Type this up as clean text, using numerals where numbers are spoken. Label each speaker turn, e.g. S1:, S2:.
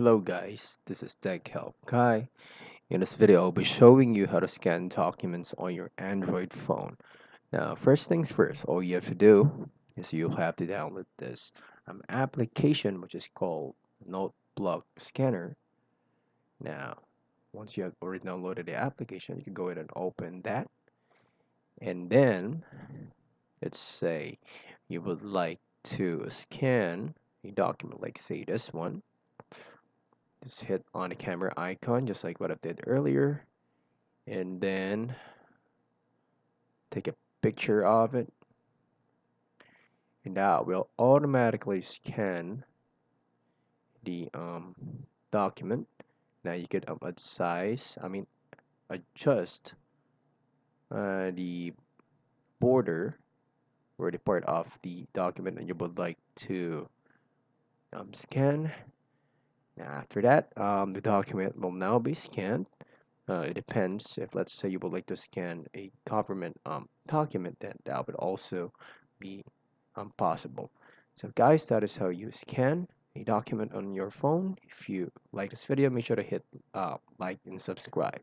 S1: Hello guys, this is Tech Help Kai. In this video, I'll be showing you how to scan documents on your Android phone. Now, first things first, all you have to do is you'll have to download this application which is called Note Block Scanner. Now, once you have already downloaded the application, you can go ahead and open that. And then, let's say you would like to scan a document, like say this one. Just hit on the camera icon just like what I did earlier, and then take a picture of it, and that will automatically scan the document. Now you can adjust the border or the part of the document that you would like to scan. Now after that, the document will now be scanned. It depends. If let's say you would like to scan a government document, then that would also be possible. So guys, that is how you scan a document on your phone. If you like this video, make sure to hit like and subscribe.